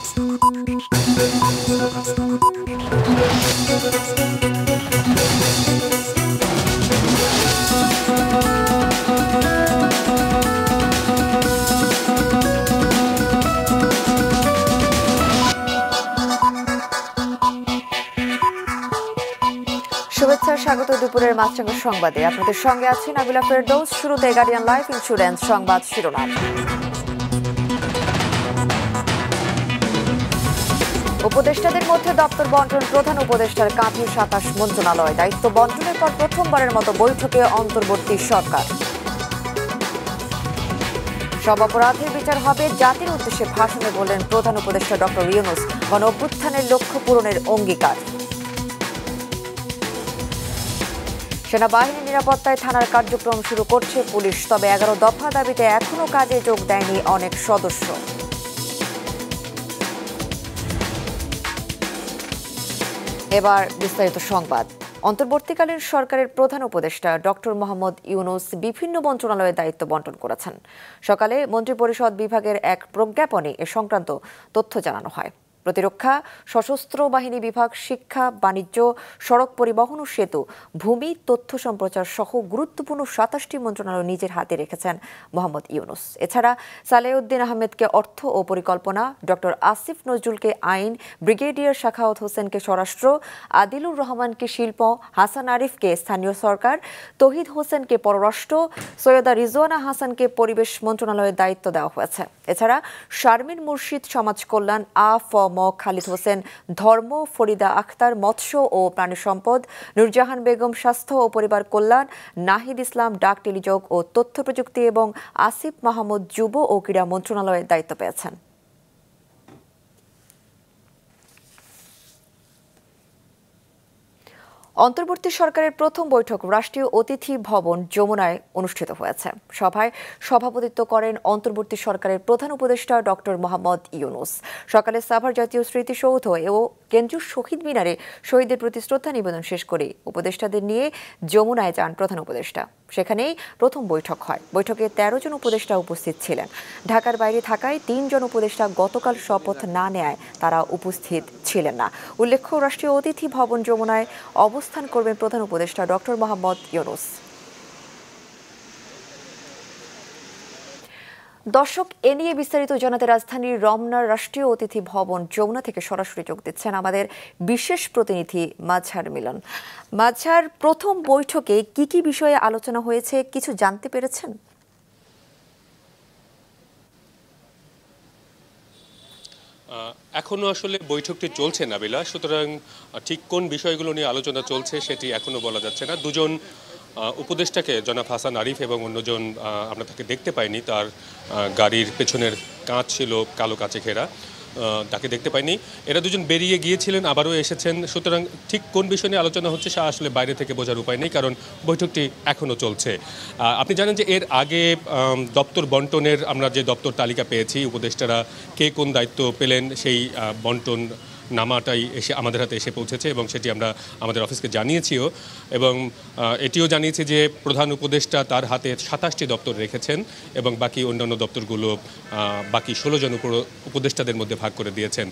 শুভেচ্ছা, স্বাগত দুপুরের মাছরাঙা সংবাদে। আপনাদের সঙ্গে আছি নাবিলা ফেরদৌস। শুরুতে গার্ডিয়ান লাইফ ইন্স্যুরেন্স সংবাদ শিরোনাম। উপদেষ্টাদের মধ্যে দপ্তর বন্টন, প্রধান উপদেষ্টার কাঁধে ২৭ মন্ত্রণালয়। দায়িত্ব বন্টনের পর প্রথমবারের মতো বৈঠকে অন্তর্বর্তী সরকার। সব অপরাধের বিচার হবে, জাতির উদ্দেশ্যে ভাষণে বললেন প্রধান উপদেষ্টা ডক্টর ইউনূস। গণ অভ্যুত্থানের লক্ষ্য পূরণের অঙ্গীকার। সেনাবাহিনীর নিরাপত্তায় থানার কার্যক্রম শুরু করছে পুলিশ, তবে ১১ দফা দাবিতে এখনও কাজে যোগ দেয়নি অনেক সদস্য। এবার বিস্তারিত সংবাদ। অন্তর্বর্তীকালীন সরকারের প্রধান উপদেষ্টা ডক্টর মোহাম্মদ ইউনূস বিভিন্ন মন্ত্রণালয়ের দায়িত্ব বন্টন করেছেন। সকালে মন্ত্রিপরিষদ বিভাগের এক প্রজ্ঞাপনে এ সংক্রান্ত তথ্য জানানো হয়। প্রতিরক্ষা, সশস্ত্র বাহিনী বিভাগ, শিক্ষা, বাণিজ্য, সড়ক পরিবহন ও সেতু, ভূমি, তথ্য সম্প্রচার সহ গুরুত্বপূর্ণ ২৭টি মন্ত্রণালয় নিজের হাতে রেখেছেন মোহাম্মদ ইউনূস। এছাড়া সালেউদ্দিন আহমেদকে অর্থ ও পরিকল্পনা, ডক্টর আসিফ নজরুলকে আইন, ব্রিগেডিয়ার সাখাওয়াত হোসেনকে স্বরাষ্ট্র, আদিলুর রহমানকে শিল্প, হাসান আরিফকে স্থানীয় সরকার, তৌহিদ হোসেনকে পররাষ্ট্র, সৈয়দা রিজওয়ানা হাসানকে পরিবেশ মন্ত্রণালয়ের দায়িত্ব দেওয়া হয়েছে। এছাড়া শারমিন মুর্শিদ সমাজ কল্যাণ, খালিদ হোসেন ধর্ম, ফরিদা আখতার মৎস্য ও প্রাণী সম্পদ, নূরজাহান বেগম স্বাস্থ্য ও পরিবার কল্যাণ, নাহিদ ইসলাম ডাক, টেলিযোগ ও তথ্য প্রযুক্তি এবং আসিফ মাহমুদ যুব ও ক্রীড়া মন্ত্রণালয়ের দায়িত্ব পেয়েছেন। অন্তর্বর্তী সরকারের প্রথম বৈঠক রাষ্ট্রীয় অতিথি ভবন যমুনায় অনুষ্ঠিত হয়েছে। সভায় সভাপতিত্ব করেন অন্তর্বর্তী সরকারের প্রধান উপদেষ্টা ডক্টর মোহাম্মদ ইউনূস। সকালে সাভার জাতীয় স্মৃতিসৌধ ও কেন্দ্রীয় শহীদ মিনারে শহীদদের প্রতি শ্রদ্ধা নিবেদন শেষ করে উপদেষ্টাদের নিয়ে যমুনায় যান প্রধান উপদেষ্টা। সেখানেই প্রথম বৈঠক হয়। বৈঠকে ১৩ জন উপদেষ্টা উপস্থিত ছিলেন। ঢাকার বাইরে থাকায় ৩ জন উপদেষ্টা গতকাল শপথ না নেয় তারা উপস্থিত ছিলেন না। উল্লেখ্য, রাষ্ট্রীয় অতিথি ভবন যমুনায় অবস্থান করবেন প্রধান উপদেষ্টা ডক্টর মোহাম্মদ ইউনূস। দর্শক, এ নিয়ে বিস্তারিত জানাতে রাজধানীর রমনার রাষ্ট্রীয় অতিথি ভবন যমুনা থেকে সরাসরি যোগ দিচ্ছেন আমাদের বিশেষ প্রতিনিধি মাজহার মিলন। মাজহার, প্রথম বৈঠকে কি কি বিষয়ে আলোচনা হয়েছে, কিছু জানতে পেরেছেন? এখনো আসলে বৈঠকটি চলছে নাবিলা, সুতরাং ঠিক কোন বিষয়গুলো নিয়ে আলোচনা চলছে সেটি এখনো বলা যাচ্ছে না। দুজন উপদেষ্টাকে, জনাব হাসান আরিফ এবং অন্যজন, আমরা তাকে দেখতে পাইনি। তার গাড়ির পেছনের কাঁচ ছিল কালো কাচে ঘেরা, তাকে দেখতে পাইনি। এরা দুজন বেরিয়ে গিয়েছিলেন, আবারও এসেছেন। সুতরাং ঠিক কোন বিষয় নিয়ে আলোচনা হচ্ছে সে আসলে বাইরে থেকে বোঝার উপায় নেই, কারণ বৈঠকটি এখনও চলছে। আপনি জানেন যে এর আগে দপ্তর বন্টনের আমরা যে দপ্তর তালিকা পেয়েছি, উপদেষ্টারা কে কোন দায়িত্ব পেলেন, সেই বন্টন নামাটাই আমাদের হাতে এসে পৌঁছেছে এবং সেটি আমরা আমাদের অফিসকে জানিয়েছিও। এবং এটিও জানিয়েছি যে প্রধান উপদেষ্টা তার হাতে ২৭টি দপ্তর রেখেছেন এবং বাকি অন্যান্য দপ্তরগুলো বাকি ১৬ জন উপদেষ্টাদের মধ্যে ভাগ করে দিয়েছেন।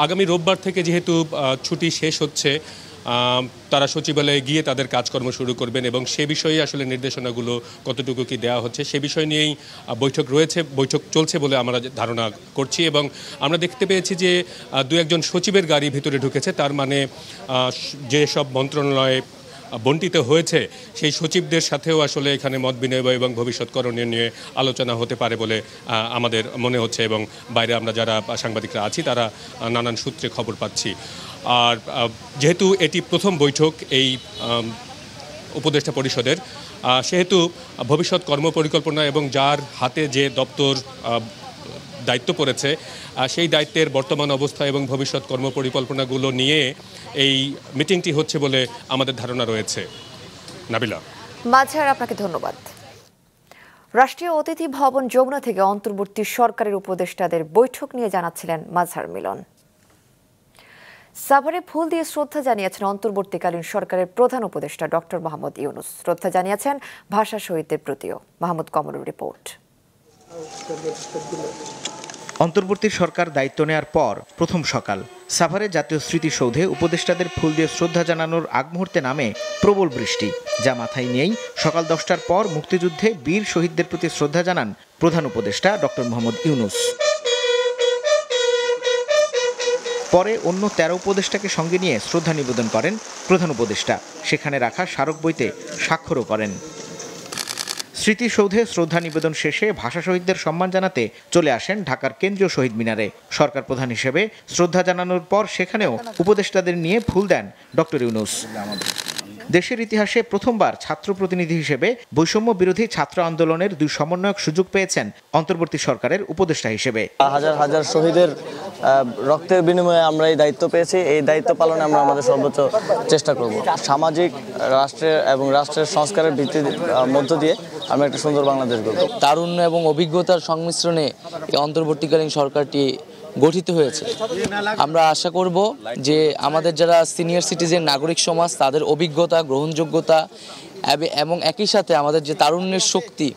আগামী রোববার থেকে যেহেতু ছুটি শেষ হচ্ছে, তারা সচিবালয়ে গিয়ে তাদের কাজকর্ম শুরু করবেন এবং সে বিষয়ে আসলে নির্দেশনাগুলো কতটুকু কি দেওয়া হচ্ছে সে বিষয় নিয়েই বৈঠক চলছে বলে আমরা ধারণা করছি। এবং আমরা দেখতে পেয়েছি যে দু একজন সচিবের গাড়ি ভিতরে ঢুকেছে, তার মানে যেসব মন্ত্রণালয়ে বণ্টিত হয়েছে সেই সচিবদের সাথেও আসলে এখানে মত বিনিময় এবং ভবিষ্যৎ করণীয় নিয়ে আলোচনা হতে পারে বলে আমাদের মনে হচ্ছে। এবং বাইরে আমরা যারা সাংবাদিকরা আছি তারা নানান সূত্রে খবর পাচ্ছি। আর যেহেতু এটি প্রথম বৈঠক এই উপদেষ্টা পরিষদের, সেহেতু ভবিষ্যৎ কর্মপরিকল্পনা এবং যার হাতে যে দপ্তর দায়িত্ব পড়েছে সেই দায়িত্বের বর্তমান অবস্থা এবং ভবিষ্যৎ কর্মপরিকল্পনাগুলো নিয়ে এই মিটিংটি হচ্ছে বলে আমাদের ধারণা রয়েছে। নাবিলা। মাজহার, আপনাকে ধন্যবাদ। রাষ্ট্রীয় অতিথি ভবন যমুনা থেকে অন্তর্বর্তী সরকারের উপদেষ্টাদের বৈঠক নিয়ে জানাচ্ছিলেন মাজহার মিলন। সাভারে ফুল দিয়ে শ্রদ্ধা জানিয়েছেন অন্তর্বর্তীকালীন সরকারের প্রধান উপদেষ্টা ডক্টর মোহাম্মদ ইউনূস। শ্রদ্ধা জানিয়েছেন ভাষা শহীদদের প্রতিও। মাহমুদ কমরের রিপোর্ট। অন্তর্বর্তী সরকার দায়িত্ব নেয়ার পর প্রথম সকাল। সাভারে জাতীয় স্মৃতিসৌধে উপদেষ্টাদের ফুল দিয়ে শ্রদ্ধা জানানোর আগ মুহূর্তে নামে প্রবল বৃষ্টি, যা মাথায় নিয়েই সকাল 10টার পর মুক্তিযুদ্ধে বীর শহীদদের প্রতি শ্রদ্ধা জানান প্রধান উপদেষ্টা ডক্টর মোহাম্মদ ইউনূস। পরে অন্য 13 উপদেষ্টাকে সঙ্গে নিয়ে শ্রদ্ধা নিবেদন করেন প্রধান উপদেষ্টা। সেখানে রাখা স্মারক বইতে স্বাক্ষরও করেন। স্মৃতিসৌধে শ্রদ্ধা নিবেদন শেষে ভাষা শহীদদের সম্মান জানাতে চলে আসেন ঢাকার কেন্দ্রীয় শহীদ মিনারে। সরকার প্রধান হিসেবে শ্রদ্ধা জানানোর পর সেখানেও উপদেষ্টাদের নিয়ে ফুল দেন ডক্টর ইউনূস। দেশের ইতিহাসে প্রথমবার ছাত্র প্রতিনিধি হিসেবে বৈষম্য বিরোধী ছাত্র আন্দোলনের 2 সমন্বয়ক সুযোগ পেয়েছেন অন্তর্বর্তী সরকারের উপদেষ্টা হিসেবে। হাজার হাজার শহীদের রক্তের বিনিময়ে আমরা এই দায়িত্ব পেয়েছি। এই দায়িত্ব পালনে আমরা আমাদের সর্বোচ্চ চেষ্টা করব। সামাজিক রাষ্ট্রের সংস্কারের ভিত্তির মধ্য দিয়ে আমরা একটা সুন্দর বাংলাদেশ গড়ব। তারুণ্য এবং অভিজ্ঞতার সংমিশ্রণে এই অন্তর্বর্তীকালীন সরকারটি গঠিত হয়েছে। আমরা আশা করব যে আমাদের যারা সিনিয়র সিটিজেন নাগরিক সমাজ, তাদের অভিজ্ঞতা, গ্রহণযোগ্যতা এবং একই সাথে আমাদের যে তারুণ্যের শক্তি,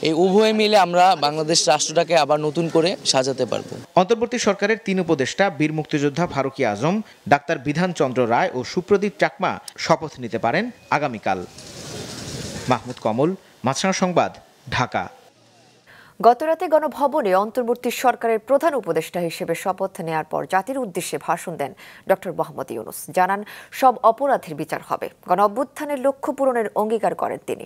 এই উভয় মিলে আমরা বাংলাদেশ রাষ্ট্রটাকে আবার নতুন করে সাজাতে পারবো। অন্তর্বর্তী সরকারের 3 উপদেষ্টা বীর মুক্তিযোদ্ধা ফারুকী আজম, ডাক্তার বিধান চন্দ্র রায় ও সুপ্রদীপ চাকমা শপথ নিতে পারেন আগামীকাল। মাহমুদ কমল, মাছরাঙা সংবাদ, ঢাকা। গতরাতে গণভবনে অন্তর্বর্তী সরকারের প্রধান উপদেষ্টা হিসেবে শপথ নেয়ার পর জাতির উদ্দেশ্যে ভাষণ দেন ডক্টর মোহাম্মদ ইউনূস। জানান সব অপরাধের বিচার হবে। গণঅভ্যুত্থানের লক্ষ্য পূরণের অঙ্গীকার করেন তিনি।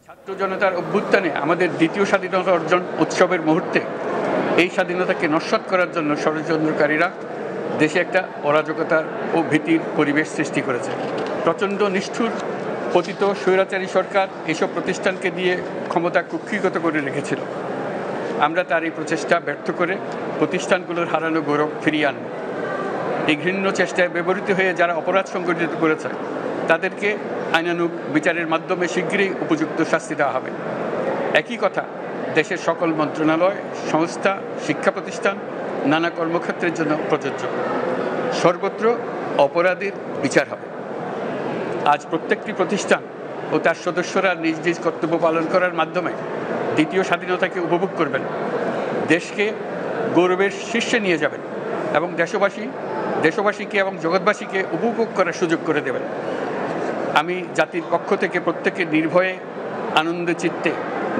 ছাত্র জনতার অভ্যুত্থানে আমাদের দ্বিতীয় স্বাধীনতা অর্জন উৎসবের মুহূর্তে এই স্বাধীনতাকে নস্যাৎ করার জন্য ষড়যন্ত্রকারীরা দেশে একটা অরাজকতার ও ভীতির পরিবেশ সৃষ্টি করেছে। প্রচণ্ড নিষ্ঠুর পতিত স্বৈরাচারী সরকার এসব প্রতিষ্ঠানকে দিয়ে ক্ষমতা কুক্ষিগত করে রেখেছিল। আমরা তার এই প্রচেষ্টা ব্যর্থ করে প্রতিষ্ঠানগুলোর হারানো গৌরব ফিরিয়ে আনব। এই ঘৃণ্য চেষ্টায় ব্যবহৃত হয়ে যারা অপরাধ সংগঠিত করেছে তাদেরকে আইনানুগ বিচারের মাধ্যমে শীঘ্রই উপযুক্ত শাস্তি দেওয়া হবে। একই কথা দেশের সকল মন্ত্রণালয়, সংস্থা, শিক্ষা প্রতিষ্ঠান, নানা কর্মক্ষেত্রের জন্য প্রযোজ্য। সর্বত্র অপরাধীর বিচার হবে। আজ প্রত্যেকটি প্রতিষ্ঠান ও তার সদস্যরা নিজ নিজ কর্তব্য পালন করার মাধ্যমে দ্বিতীয় স্বাধীনতাকে উপভোগ করবেন, দেশকে গৌরবের শীর্ষে নিয়ে যাবেন এবং দেশবাসীকে এবং জগৎবাসীকে উপভোগ করার সুযোগ করে দেবেন। আমি জাতির পক্ষ থেকে প্রত্যেকে নির্ভয়ে আনন্দ চিত্তে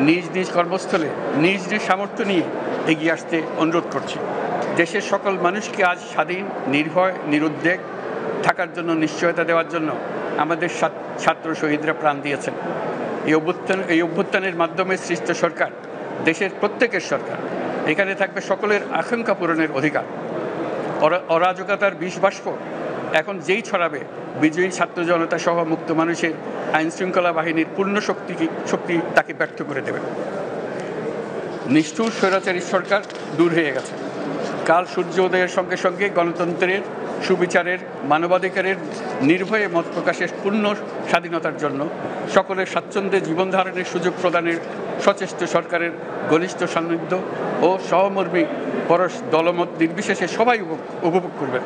নিজ নিজ কর্মস্থলে নিজ নিজ সামর্থ্য নিয়ে এগিয়ে আসতে অনুরোধ করছি। দেশের সকল মানুষকে আজ স্বাধীন, নির্ভয়, নিরুদ্বেগ থাকার জন্য নিশ্চয়তা দেওয়ার জন্য আমাদের ছাত্র শহীদরা প্রাণ দিয়েছেন। এই অভ্যুত্থানের মাধ্যমে সৃষ্ট সরকার দেশের প্রত্যেকের সরকার। এখানে থাকবে সকলের আকাঙ্ক্ষা পূরণের অধিকার। অরাজকতার বিষবাষ্প এখন যেই ছড়াবে, বিজয়ী ছাত্র জনতা সহ মুক্ত মানুষের আইন শৃঙ্খলা বাহিনীর পূর্ণ শক্তি তাকে ব্যর্থ করে দেবে। নিষ্ঠুর স্বৈরাচারী সরকার দূর হয়ে গেছে। কাল সূর্য উদয়ের সঙ্গে সঙ্গে গণতন্ত্রের, সুবিচারের, মানবাধিকারের নির্ভয়ে মত প্রকাশের পূর্ণ স্বাধীনতার জন্য সকলের স্বাচ্ছন্দ্যে জীবন ধারণের সুযোগ প্রদানের সচেষ্ট সরকারের ঘনিষ্ঠ সান্নিধ্য ও সহমর্মী পরশ দলমত নির্বিশেষে সবাই উপভোগ করবে।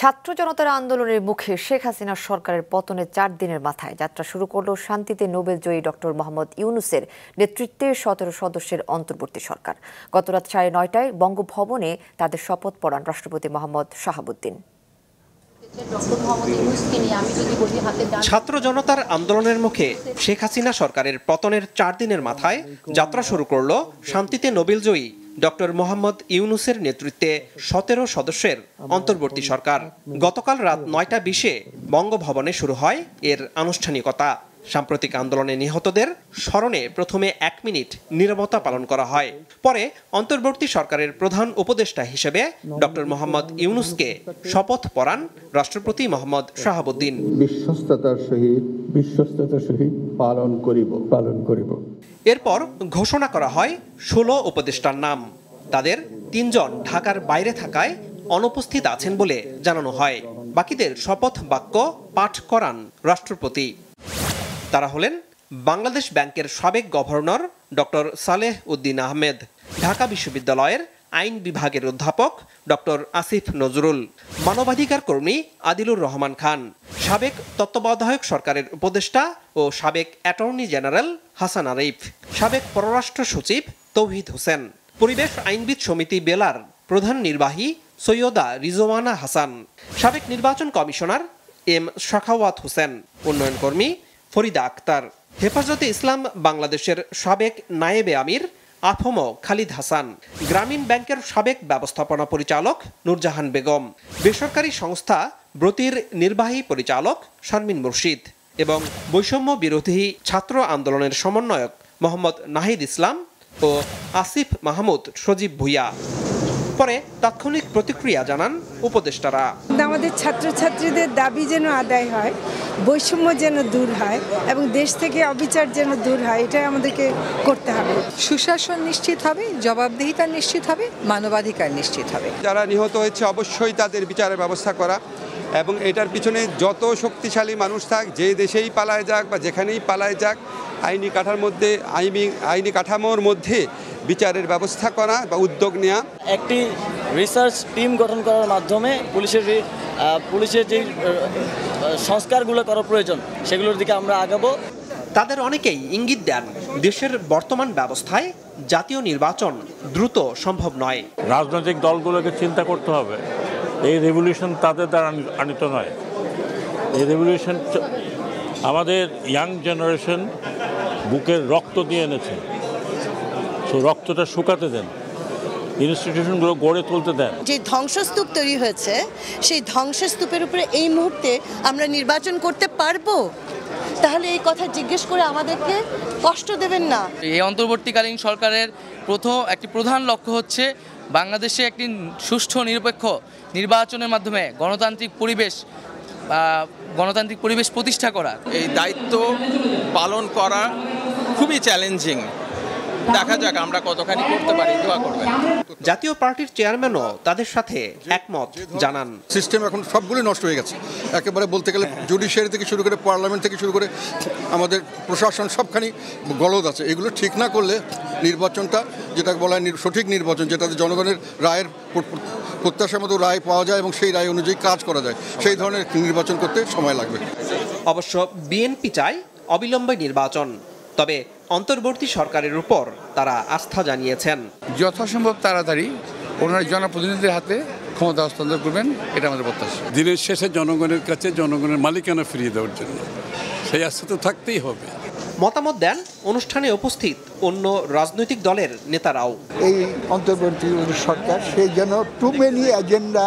ছাত্র জনতার আন্দোলনের মুখে শেখ হাসিনার সরকারের পতনের 4 দিনের মাথায় যাত্রা শুরু করল শান্তিতে নোবেলজয়ী ডক্টর মোহাম্মদ ইউনূসের নেতৃত্বে 17 সদস্যের অন্তর্বর্তী সরকার। গতরাত 9:30টায় বঙ্গভবনে তাদের শপথ পড়ান রাষ্ট্রপতি মোহাম্মদ শাহাবুদ্দিন। ছাত্র জনতার আন্দোলনের মুখে শেখ হাসিনা সরকারের পতনের 4 দিনের মাথায় যাত্রা শুরু করল শান্তিতে নোবেলজয়ী ডক্টর মোহাম্মদ ইউনূসের নেতৃত্বে 17 সদস্যের অন্তর্বর্তী সরকার। গতকাল রাত 9:20-এ বঙ্গভবনে শুরু হয় এর আনুষ্ঠানিকতা। সাম্প্রতিক আন্দোলনে নিহতদের স্মরণে প্রথমে 1 মিনিট নীরবতা পালন করা হয়। পরে অন্তর্বর্তী সরকারের প্রধান উপদেষ্টা হিসেবে ডক্টর মোহাম্মদ ইউনূসকে শপথ পড়ান রাষ্ট্রপতি মোহাম্মদ শাহাবুদ্দিন। বিশ্বস্ততার সহিত পালন করিব। এরপর ঘোষণা করা হয় 16 উপদেষ্টার নাম। তাদের 3 জন ঢাকার বাইরে থাকায় অনুপস্থিত আছেন বলে জানানো হয়। বাকিদের শপথ বাক্য পাঠ করান রাষ্ট্রপতি। তারা হলেন বাংলাদেশ ব্যাংকের সাবেক গভর্নর ডক্টর সালেহ উদ্দিন আহমেদ, ঢাকা বিশ্ববিদ্যালয়ের আইন বিভাগের অধ্যাপক ডক্টর আসিফ নজরুল, মানবাধিকার কর্মী আদিলুর রহমান খান, সাবেক তত্ত্বাবধায়ক সরকারের উপদেষ্টা ও সাবেক অ্যাটর্নি জেনারেল হাসান আরিফ, সাবেক পররাষ্ট্র সচিব তৌহিদ হোসেন, পরিবেশ আইনবিদ সমিতি বেলার প্রধান নির্বাহী সৈয়দা রিজওয়ানা হাসান, সাবেক নির্বাচন কমিশনার এম শাখাওয়াত হোসেন, উন্নয়ন কর্মী ফরিদা আক্তার, হেফাজতে ইসলাম বাংলাদেশের সাবেক নায়েবে আমির আফম খালিদ হাসান, গ্রামীণ ব্যাংকের সাবেক ব্যবস্থাপনা পরিচালক নূরজাহান বেগম, বেসরকারি সংস্থা ব্রতির নির্বাহী পরিচালক শারমিন মুর্শিদ এবং বৈষম্য বিরোধী ছাত্র আন্দোলনের সমন্বয়ক মোহাম্মদ নাহিদ ইসলাম ও আসিফ মাহমুদ সজীব ভুইয়া। পরে তাৎক্ষণিক প্রতিক্রিয়া জানান উপদেষ্টারা। আমাদের ছাত্রছাত্রীদের দাবি যেন আদায় হয়, বৈষম্য যেন দূর হয় এবং দেশ থেকে অবিচার যেন দূর হয়, এটাই আমাদেরকে করতে হবে। সুশাসন নিশ্চিত হবে, জবাবদিহিতা নিশ্চিত হবে, মানবাধিকার নিশ্চিত হবে। যারা নিহত হয়েছে অবশ্যই তাদের বিচারের ব্যবস্থা করা এবং এটার পিছনে যত শক্তিশালী মানুষ থাক, যে দেশেই পালায় যাক বা যেখানেই পালায় যাক, আইনি কাঠামোর মধ্যে বিচারের ব্যবস্থা করা বা উদ্যোগ নেওয়া। একটি রিসার্চ টিম গঠন করার মাধ্যমে পুলিশের যে সংস্কারগুলো করা প্রয়োজন সেগুলোর দিকে আমরা আগাবো। তাদের অনেকেই ইঙ্গিত দেন দেশের বর্তমান ব্যবস্থায় জাতীয় নির্বাচন দ্রুত সম্ভব নয়। রাজনৈতিক দলগুলোকে চিন্তা করতে হবে, এই রেভলিউশন তাদের দ্বারা আনিত নয়। এই রেভলিউশন আমাদের ইয়াং জেনারেশন বুকের রক্ত দিয়ে এনেছে, তো রক্তটা শুকাতে দেন, ইনস্টিটিউশনগুলো গড়ে তুলতে দেন। যে ধ্বংসস্তূপ তৈরি হয়েছে সেই ধ্বংসস্তূপের উপরে এই মুহূর্তে আমরা নির্বাচন করতে পারবো? তাহলে এই কথা জিজ্ঞেস করে আমাদেরকে কষ্ট দেবেন না। এই অন্তর্বর্তীকালীন সরকারের একটি প্রধান লক্ষ্য হচ্ছে বাংলাদেশে একটি সুষ্ঠু নিরপেক্ষ নির্বাচনের মাধ্যমে গণতান্ত্রিক পরিবেশ প্রতিষ্ঠা করা। এই দায়িত্ব পালন করা খুবই চ্যালেঞ্জিং। দেখা যাক আমরা কতখানি করতে পারি, দোয়া করবেন। জাতীয় পার্টির চেয়ারম্যানও তাদের সাথে একমত জানান। সিস্টেম এখন সবগুলো নষ্ট হয়ে গেছে, একেবারে বলতে গেলে জুডিশিয়ারি থেকে শুরু করে পার্লামেন্ট থেকে শুরু করে আমাদের প্রশাসন সবখানি গলদ আছে। এগুলো ঠিক না করলে নির্বাচনটা, যেটা বলা হয় সঠিক নির্বাচন, যেটাতে জনগণের রায়ের প্রত্যাশার মতো রায় পাওয়া যায় এবং সেই রায় অনুযায়ী কাজ করা যায়, সেই ধরনের নির্বাচন করতে সময় লাগবে। অবশ্য বিএনপি চায় অবিলম্বে নির্বাচন, তবে অন্তর্বর্তী সরকারের উপর তারা আস্থা জানিয়েছেন। যথাসম্ভব তাড়াতাড়ি ওনারা জনপ্রতিনিধিদের হাতে ক্ষমতা হস্তান্তর করবেন, এটা আমাদের প্রত্যাশা। দিনের শেষে জনগণের কাছে জনগণের মালিকানা ফিরিয়ে দেওয়ার জন্য সেই আস্থা তো থাকতেই হবে। মতামত দেন অনুষ্ঠানে উপস্থিত অন্য রাজনৈতিক দলের নেতারাও। এই অন্তর্বর্তী সরকার সেই যেন টু মেনি এজেন্ডা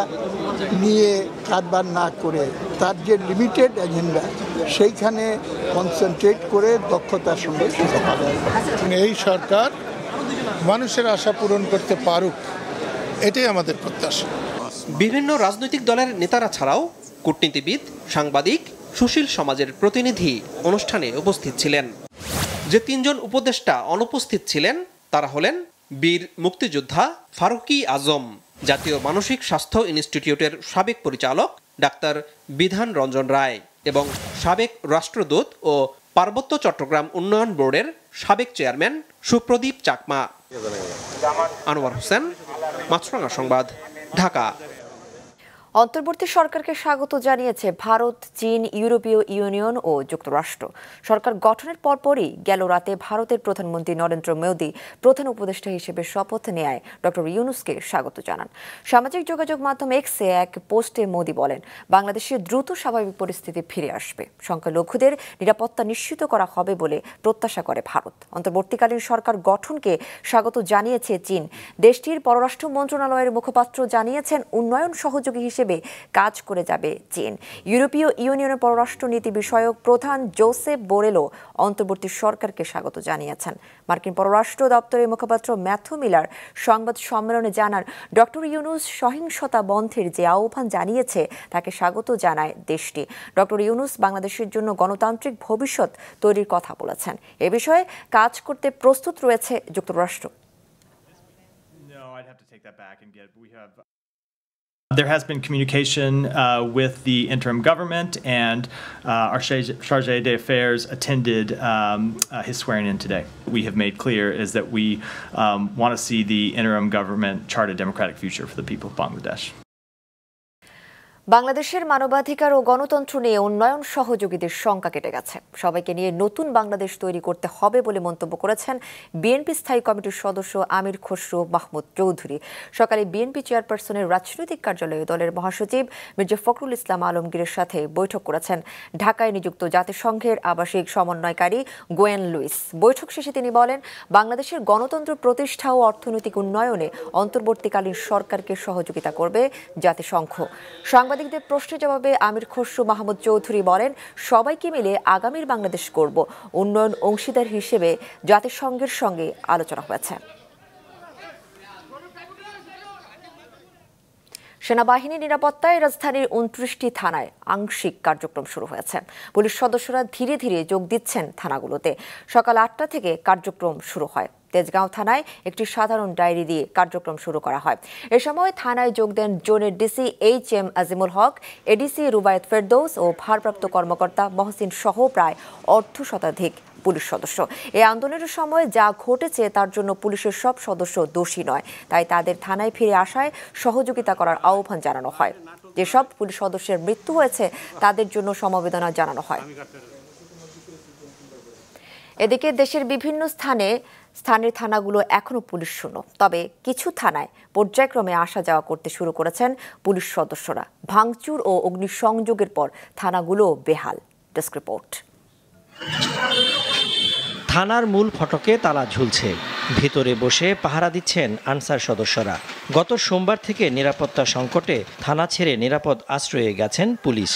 নিয়ে কারবার না করে তার যে লিমিটেড এজেন্ডা সেইখানে কনসেন্ট্রেট করে দক্ষতার সঙ্গে এই সরকার মানুষের আশা পূরণ করতে পারুক, এটাই আমাদের প্রত্যাশা। বিভিন্ন রাজনৈতিক দলের নেতারা ছাড়াও কূটনীতিবিদ, সাংবাদিক, সুশীল সমাজের প্রতিনিধি অনুষ্ঠানে উপস্থিত ছিলেন। যে তিনজন উপদেষ্টা অনুপস্থিত ছিলেন তারা হলেন বীর মুক্তিযোদ্ধা ফারুকী আজম, জাতীয় মানসিক স্বাস্থ্য ইনস্টিটিউটের সাবেক পরিচালক ডাক্তার বিধান রঞ্জন রায় এবং সাবেক রাষ্ট্রদূত ও পার্বত্য চট্টগ্রাম উন্নয়ন বোর্ডের সাবেক চেয়ারম্যান সুপ্রদীপ চাকমা। আনোয়ার হোসেন, মাছরাঙা সংবাদ, ঢাকা। অন্তর্বর্তী সরকারকে স্বাগত জানিয়েছে ভারত, চীন, ইউরোপীয় ইউনিয়ন ও যুক্তরাষ্ট্র। সরকার গঠনের পরপরই গেল রাতে ভারতের প্রধানমন্ত্রী নরেন্দ্র মোদী প্রধান উপদেষ্টা হিসেবে শপথ নেয় ডক্টর ইউনূসকে স্বাগত জানান। সামাজিক যোগাযোগ মাধ্যম এক্সে এক পোস্টে মোদী বলেন, বাংলাদেশে দ্রুত স্বাভাবিক পরিস্থিতি ফিরে আসবে, সংখ্যালঘুদের নিরাপত্তা নিশ্চিত করা হবে বলে প্রত্যাশা করে ভারত। অন্তর্বর্তীকালীন সরকার গঠনকে স্বাগত জানিয়েছে চীন। দেশটির পররাষ্ট্র মন্ত্রণালয়ের মুখপাত্র জানিয়েছেন, উন্নয়ন সহযোগী হিসেবে কাজ করে যাবে চীন। ইউরোপীয় ইউনিয়নের পররাষ্ট্র নীতি বিষয়ক প্রধান জোসেফ বোরেলও অন্তর্বর্তী সরকারকে স্বাগত জানিয়েছেন। মার্কিন পররাষ্ট্র দপ্তরের মুখপাত্র ম্যাথু মিলার সংবাদ সম্মেলনে জানান, ডক্টর ইউনূস সহিংসতা বন্ধের যে আহ্বান জানিয়েছে তাকে স্বাগত জানায় দেশটি। ডক্টর ইউনূস বাংলাদেশের জন্য গণতান্ত্রিক ভবিষ্যৎ তৈরির কথা বলেছেন। এ বিষয়ে কাজ করতে প্রস্তুত রয়েছে যুক্তরাষ্ট্র। There has been communication with the interim government, and our chargé d'affaires attended his swearing in today. We have made clear is that we want to see the interim government chart a democratic future for the people of Bangladesh. বাংলাদেশের মানবাধিকার ও গণতন্ত্র নিয়ে উন্নয়ন সহযোগীদের শঙ্কা কেটে গেছে। সবাইকে নিয়ে নতুন বাংলাদেশ তৈরি করতে হবে বলে মন্তব্য করেছেন বিএনপি স্থায়ী কমিটির সদস্য আমির খসরু মাহমুদ চৌধুরী। সকালে বিএনপি চেয়ারপারসনের রাজনৈতিক কার্যালয়ে দলের মহাসচিব মির্জা ফখরুল ইসলাম আলমগীরের সাথে বৈঠক করেছেন ঢাকায় নিযুক্ত জাতিসংঘের আবাসিক সমন্বয়কারী গোয়েন লুইস। বৈঠক শেষে তিনি বলেন, বাংলাদেশের গণতন্ত্র প্রতিষ্ঠা ও অর্থনৈতিক উন্নয়নে অন্তর্বর্তীকালীন সরকারকে সহযোগিতা করবে জাতিসংঘ। সাংবাদিকদের প্রশ্নের জবাবে আমির খসরু মাহমুদ চৌধুরী বলেন, সবাইকে মিলে আগামীর বাংলাদেশ করব। উন্নয়ন অংশীদার হিসেবে জাতিসংঘের সঙ্গে আলোচনা হয়েছে। সেনাবাহিনী নিরাপত্তায় রাজধানীর 29টি থানায় আংশিক কার্যক্রম শুরু হয়েছে। পুলিশ সদস্যরা ধীরে ধীরে যোগ দিচ্ছেন থানাগুলোতে। সকাল 8টা থেকে কার্যক্রম শুরু হয়। তেজগাঁও থানায় একটি সাধারণ ডায়েরি দিয়ে কার্যক্রম শুরু করা হয়। এ সময় থানায় যোগ দেন জোনের ডিসি HM আজিমুল হক, এডিসি রুবায়েত ফেরদৌস ও ভারপ্রাপ্ত কর্মকর্তা মহসিন সহ প্রায় অর্ধশতাধিক পুলিশ সদস্য। এই আন্দোলনের সময় যা ঘটেছে তার জন্য পুলিশের সব সদস্য দোষী নয়, তাই তাদের থানায় ফিরে আসায় সহযোগিতা করার আহ্বান জানানো হয়। যেসব পুলিশ সদস্যের মৃত্যু হয়েছে তাদের জন্য সমবেদনা জানানো হয়। এদিকে দেশের বিভিন্ন স্থানের থানাগুলো এখনো পুলিশ শূন্য, তবে কিছু থানায় পর্যায়ক্রমে আসা যাওয়া করতে শুরু করেছেন পুলিশ সদস্যরা। ভাঙচুর ও অগ্নিসংযোগের পর থানাগুলো বেহাল। Desk report. থানার মূল ফটকে তালা ঝুলছে, ভিতরে বসে পাহারা দিচ্ছেন আনসার সদস্যরা। গত সোমবার থেকে নিরাপত্তা সংকটে থানা ছেড়ে নিরাপদ আশ্রয়ে গেছেন পুলিশ।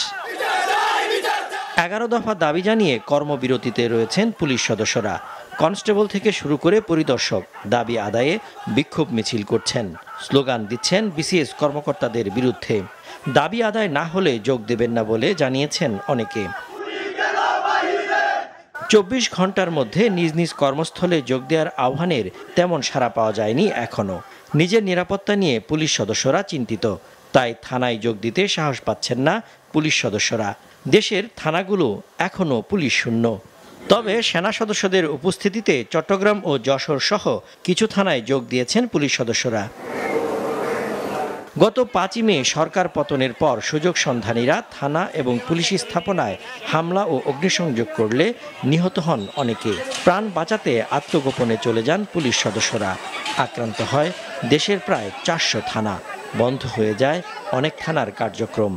11 দফা দাবি জানিয়ে কর্মবিরতিতে রয়েছেন পুলিশ সদস্যরা। কনস্টেবল থেকে শুরু করে পরিদর্শক দাবি আদায়ে বিক্ষোভ মিছিল করছেন, স্লোগান দিচ্ছেন বিসিএস কর্মকর্তাদের বিরুদ্ধে। দাবি আদায় না হলে যোগ দেবেন না বলে জানিয়েছেন অনেকে। 24 ঘন্টার মধ্যে নিজ নিজ কর্মস্থলে যোগ দেওয়ার আহ্বানের তেমন সাড়া পাওয়া যায়নি এখনও। নিজের নিরাপত্তা নিয়ে পুলিশ সদস্যরা চিন্তিত, তাই থানায় যোগ দিতে সাহস পাচ্ছেন না পুলিশ সদস্যরা। দেশের থানাগুলো এখনও পুলিশ শূন্য। তবে সেনা সদস্যদের উপস্থিতিতে চট্টগ্রাম ও যশোর সহ কিছু থানায় যোগ দিয়েছেন পুলিশ সদস্যরা। গত 5ই মে সরকার পতনের পর সুযোগ সন্ধানীরা থানা এবং পুলিশ স্থাপনায় হামলা ও অগ্নিসংযোগ করলে নিহত হন অনেকে। প্রাণ বাঁচাতে আত্মগোপনে চলে যান পুলিশ সদস্যরা। আক্রান্ত হয় দেশের প্রায় 400 থানা। বন্ধ হয়ে যায় অনেক থানার কার্যক্রম।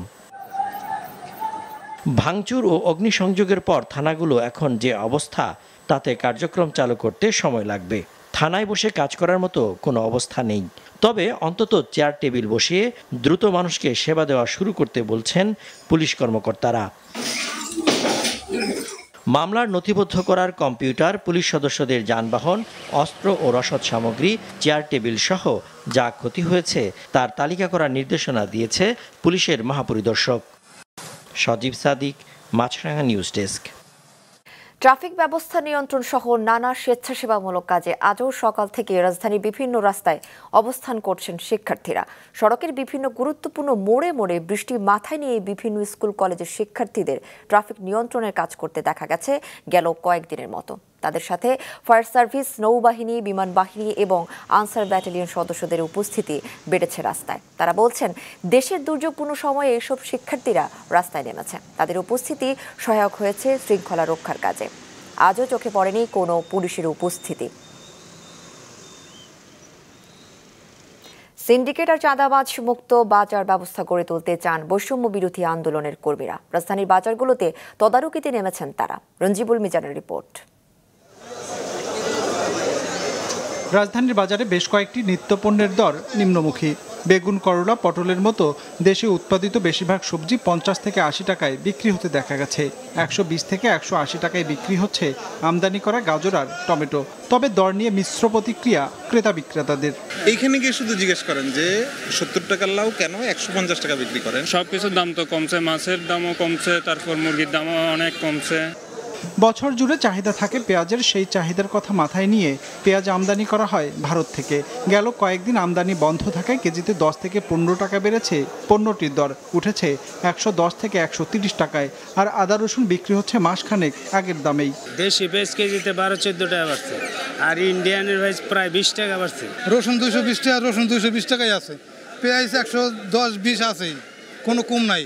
ভাঙচুর ও অগ্নিসংযোগের পর থানাগুলো এখন যে অবস্থা, তাতে কার্যক্রম চালু করতে সময় লাগবে। থানায় বসে কাজ করার মতো কোনো অবস্থা নেই। তবে অন্তত চেয়ার টেবিল বসিয়ে দ্রুত মানুষকে সেবা দেওয়া শুরু করতে বলছেন পুলিশ কর্মকর্তারা। মামলার নথিবদ্ধ করার কম্পিউটার, পুলিশ সদস্যদের যানবাহন, অস্ত্র ও রসদ সামগ্রী, চেয়ার টেবিল সহ যা ক্ষতি হয়েছে তার তালিকা করার নির্দেশনা দিয়েছে পুলিশের মহাপরিদর্শক। সজীব সাদিক, মাছরাঙা নিউজ ডেস্ক। ট্রাফিক ব্যবস্থা নিয়ন্ত্রণ সহ নানা স্বেচ্ছাসেবামূলক কাজে আজও সকাল থেকে রাজধানীর বিভিন্ন রাস্তায় অবস্থান করছেন শিক্ষার্থীরা। সড়কের বিভিন্ন গুরুত্বপূর্ণ মোড়ে মোড়ে বৃষ্টি মাথায় নিয়ে বিভিন্ন স্কুল কলেজের শিক্ষার্থীদের ট্রাফিক নিয়ন্ত্রণের কাজ করতে দেখা গেছে গেল কয়েকদিনের মতো। তাদের সাথে ফায়ার সার্ভিস, নৌবাহিনী, বিমান বাহিনী এবং আনসার ব্যাটালিয়ন সদস্যদের উপস্থিতি বেড়েছে রাস্তায়। তারা বলছেন, দেশের দুর্যোগপূর্ণ সময়ে এসব শিক্ষার্থীরা রাস্তায় নেমেছে। তাদের উপস্থিতি সহায়ক হয়েছে শৃঙ্খলা রক্ষার কাজে। আজও চোখে পড়েনি কোনো পুলিশের উপস্থিতি। সিন্ডিকেট আর চাঁদাবাজ মুক্ত বাজার ব্যবস্থা গড়ে তুলতে চান বৈষম্য বিরোধী আন্দোলনের কর্মীরা। রাজধানীর বাজারগুলোতে তদারকিতে নেমেছেন তারা। রঞ্জিবুল মিজানের রিপোর্ট। রাজধানীর বাজারে বেশ কয়েকটি নিত্যপণ্যের দর নিম্নমুখী। বেগুন, করলা, পটলের মতো দেশে উৎপাদিত বেশিরভাগ সবজি 50 থেকে 80 টাকায় বিক্রি হতে দেখা গেছে। 120 থেকে 180 টাকায় বিক্রি হচ্ছে আমদানি করা গাজর আর টমেটো। তবে দর নিয়ে মিশ্র প্রতিক্রিয়া ক্রেতা বিক্রেতাদের। এইখানে গিয়ে শুধু জিজ্ঞেস করেন যে 70 টাকার লাউ কেন 150 টাকা বিক্রি করেন। সব কিছুর দাম তো কমছে, মাছের দামও কমছে, তারপর মুরগির দামও অনেক কমছে। বছর জুড়ে চাহিদা থাকে পেঁয়াজের, সেই চাহিদার কথা মাথায় নিয়ে পেঁয়াজ আমদানি করা হয় ভারত থেকে। গেল কয়েকদিন আমদানি বন্ধ থাকায় কেজিতে 10 থেকে 15 টাকা বেড়েছে পণ্যটির দর, উঠেছে 110 থেকে 130 টাকায়। আর আদা রসুন বিক্রি হচ্ছে মাসখানেক আগের দামেই। দেশি পেঁয়াজ কেজিতে 12-14 টাকা বাড়ছে, আর ইন্ডিয়ানের পেঁয়াজ প্রায় 20 টাকা বাড়ছে। রসুন 220 টাকা, রসুন 220 টাকাই আছে, পেঁয়াজ 110-20 আছেই। কোনো কম নাই।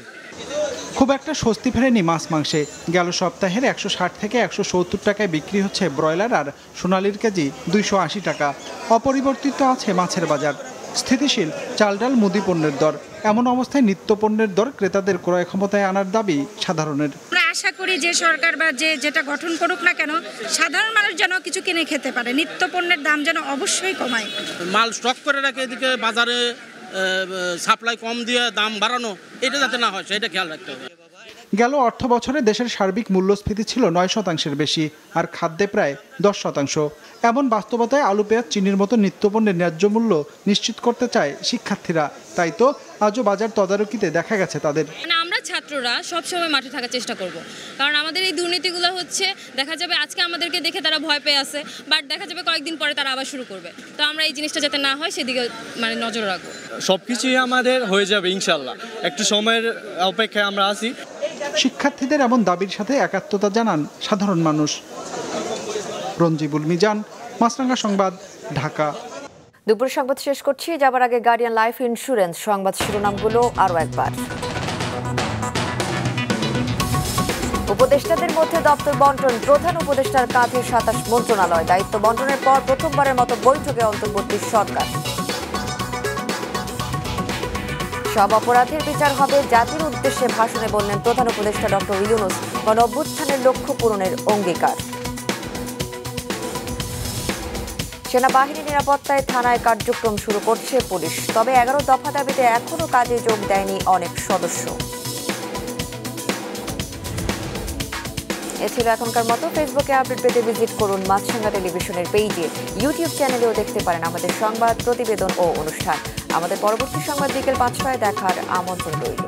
খুব একটা স্বস্তি ফেরেনি মাছ মাংসে। গেল সপ্তাহের 160 থেকে 170 টাকায় বিক্রি হচ্ছে ব্রয়লার, আর সোনালির কেজি 280 টাকা। অপরিবর্তিত আছে মাছের বাজার, স্থিতিশীল চাল ডাল মুদি পণ্যের দর। এমন অবস্থায় নিত্য পণ্যের দর ক্রেতাদের ক্রয় ক্ষমতায় আনার দাবি সাধারণের। আমরা আশা করি যে সরকার বা যেটা গঠন করুক না কেন, সাধারণ মানুষ যেন কিছু কিনে খেতে পারে, নিত্য পণ্যের দাম যেন অবশ্যই কমায়। মাল স্টক করে রাখে, এদিকে বাজারে সাপ্লাই কম দিয়ে দাম বাড়ানো, এটা যাতে না হয় সেটা খেয়াল রাখতে হবে। গেল অর্থ বছরে দেশের সার্বিক মূল্যস্ফীতি ছিল 9%-এর বেশি, আর খাদ্যে প্রায় 10%। এমন বাস্তবতায় আলু, পেঁয়াজ, চিনির মতো নিত্যপণ্যের ন্যায্য মূল্য নিশ্চিত করতে চায় শিক্ষার্থীরা। তাই তো আজও বাজার তদারকিতে দেখা গেছে তাদের। আমরা ছাত্ররা সবসময় মাঠে থাকার চেষ্টা করব, কারণ আমাদের এই দুর্নীতিগুলো হচ্ছে দেখা যাবে আজকে আমাদেরকে দেখে তারা ভয় পেয়ে আছে, বাট দেখা যাবে কয়েকদিন পরে তারা আবার শুরু করবে। তো আমরা এই জিনিসটা যাতে না হয় সেদিকে নজর রাখবো। সবকিছুই আমাদের হয়ে যাবে ইনশাল্লাহ, একটু সময়ের অপেক্ষায় আমরা আছি। শিক্ষার্থীদের এমন দাবির সাথে একাত্মতা জানান সাধারণ মানুষ। রঞ্জিবুল মিজান, মাছরাঙা সংবাদ, ঢাকা। দুপুর সংবাদ শেষ করছি, যাবার আগে গার্ডিয়ান লাইফ ইন্স্যুরেন্স সংবাদ শিরোনামগুলো আরও একবার। উপদেষ্টাদের মধ্যে দপ্তর বন্টন, প্রধান উপদেষ্টার কাঁধে 27 মন্ত্রণালয়। দায়িত্ব বন্টনের পর প্রথমবারের মতো বৈঠকে অন্তর্বর্তী সরকার। সব অপরাধের বিচার হবে, জাতির উদ্দেশ্যে ভাষণে বললেন প্রধান উপদেষ্টা ডক্টর ইউনূস। গণ-অভ্যুত্থানের লক্ষ্য পূরণের অঙ্গীকার। সেনাবাহিনী নিরাপত্তায় থানায় কার্যক্রম শুরু করছে পুলিশ, তবে 11 দফা দাবিতে এখনও কাজে যোগ দেয়নি অনেক সদস্য। এ ছিল এখনকার মতো। ফেসবুকে আপডেট পেতে ভিজিট করুন মাছরাঙা টেলিভিশনের পেজে। ইউটিউব চ্যানেলেও দেখতে পারেন আমাদের সংবাদ, প্রতিবেদন ও অনুষ্ঠান। আমাদের পরবর্তী সংবাদ বিকেল 5টায় দেখার আমন্ত্রণ রইল।